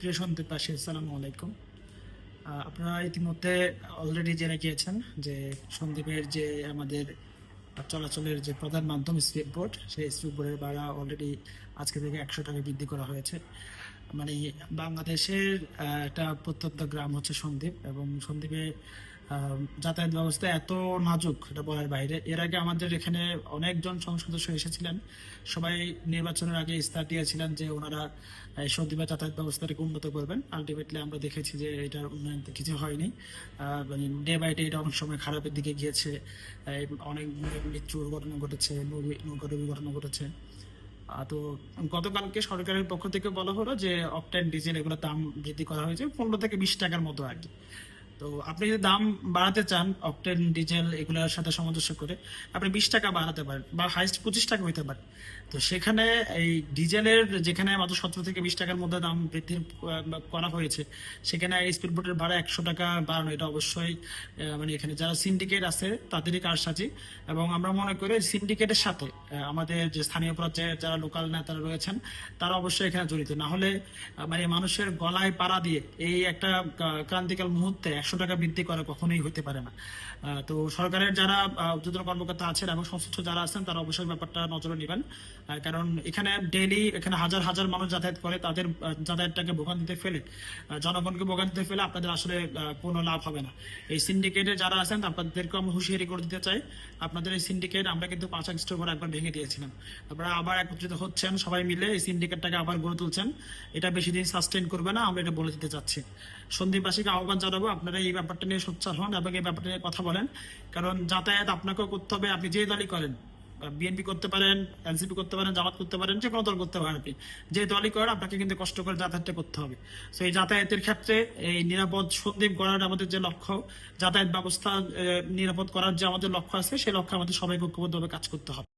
প্রিয় সন্দীপবাসী, আসসালামু আলাইকুম। আপনারা ইতিমধ্যে অলরেডি জেনে গিয়েছেন যে সন্দীপের যে আমাদের চলাচলের যে প্রধান মাধ্যম স্পিড বোট, সেই স্পিড বোটের ভাড়া অলরেডি আজকে থেকে 100 টাকা বৃদ্ধি করা হয়েছে। মানে বাংলাদেশের একটা প্রত্যন্ত গ্রাম হচ্ছে সন্দ্বীপ, এবং সন্দ্বীপে যাতায়াত ব্যবস্থা এত নাজুক এটা বলার বাইরে। এর আগে আমাদের এখানে অনেকজন সংসদ সদস্য এসেছিলেন, সবাই নির্বাচনের আগে ইস্তার দিয়েছিলেন যে ওনারা এই সন্দ্বীপের যাতায়াত ব্যবস্থাটাকে উন্নত করবেন। আলটিমেটলি আমরা দেখেছি যে এটার উন্নয়ন কিছু হয়নি। মানে ডে বাই ডে এটা অনেক সময় খারাপের দিকে গিয়েছে। অনেক মৃত্যুর ঘটনা ঘটেছে, নৌকা দুর্ঘটনা ঘটেছে। তো গতকালকে সরকারের পক্ষ থেকে বলা হলো যে অকটেন ডিজেল এগুলোর দাম বৃদ্ধি করা হয়েছে 15 থেকে 20 টাকার মতো আর কি। তো আপনি যদি দাম বাড়াতে চান অকটেন ডিজেল এগুলোর সাথে সামঞ্জস্য করে, আপনি 20 টাকা বাড়াতে পারেন বা হাইস্ট 25 টাকা হইতে পারে। তো সেখানে এই ডিজেলের যেখানে মাত্র 17 থেকে 20 টাকার মধ্যে দাম বৃদ্ধি করা হয়েছে, সেখানে স্পিড বোটের ভাড়া 100 টাকা বাড়ানো এটা অবশ্যই মানে এখানে যারা সিন্ডিকেট আছে তাদেরই কারসাজি। এবং আমরা মনে করি সিন্ডিকেটের সাথে আমাদের যে স্থানীয় পর্যায়ে যারা লোকাল নেতারা রয়েছেন তারা অবশ্যই এখানে জড়িত। না হলে মানে মানুষের গলায় পাড়া দিয়ে এই একটা ক্রান্তিকাল মুহূর্তে 100 টাকা বৃদ্ধি করা কখনোই হতে পারে না। তো সরকারের যারা ঊর্ধ্বতন কর্মকর্তা আছেন এবং সংশ্লিষ্ট যারা আছেন তারা অবশ্যই ব্যাপারটা নজরে নেবেন। কারণ এখানে ডেইলি এখানে হাজার হাজার মানুষ যাতায়াত করে, তাদের যাতায়াতটাকে ভোগান্তিতে ফেলে জনগণকে ভোগান্তিতে ফেলে আপনাদের আসলে কোনো লাভ হবে না। এই সিন্ডিকেটে যারা আছেন আপনাদেরকে আমরা হুঁশিয়ারি করে দিতে চাই, আপনাদের এই সিন্ডিকেট আমরা কিন্তু 5 আগস্ট করে একবার ভেঙে দিয়েছিলাম। আপনারা আবার একত্রিত হচ্ছেন, সবাই মিলে এই সিন্ডিকেটটাকে আবার গড়ে তুলছেন। এটা বেশি দিন সাস্টেইন করবে না, আমরা এটা বলে দিতে চাচ্ছি। সন্দীপবাসীকে আহ্বান জানাবো আপনারা এই ব্যাপারটা নিয়ে সোচ্চার হন এবং এই ব্যাপারটা নিয়ে কথা বলেন। কারণ যাতায়াত আপনাকেও করতে হবে, আপনি যে দলই করেন, বিএনপি করতে পারেন, এনসিপি করতে পারেন, জামাত করতে পারেন, যে কোনো দল করতে পারেন, আপনি যে দলই করেন আপনাকে কিন্তু কষ্ট করে যাতায়াতটা করতে হবে। তো এই যাতায়াতের ক্ষেত্রে এই নিরাপদ সন্দ্বীপ গড়ার আমাদের যে লক্ষ্য, যাতায়াত ব্যবস্থা নিরাপদ করার যে আমাদের লক্ষ্য আছে, সেই লক্ষ্যে আমাদের সবাইকে ঐক্যবদ্ধভাবে কাজ করতে হবে।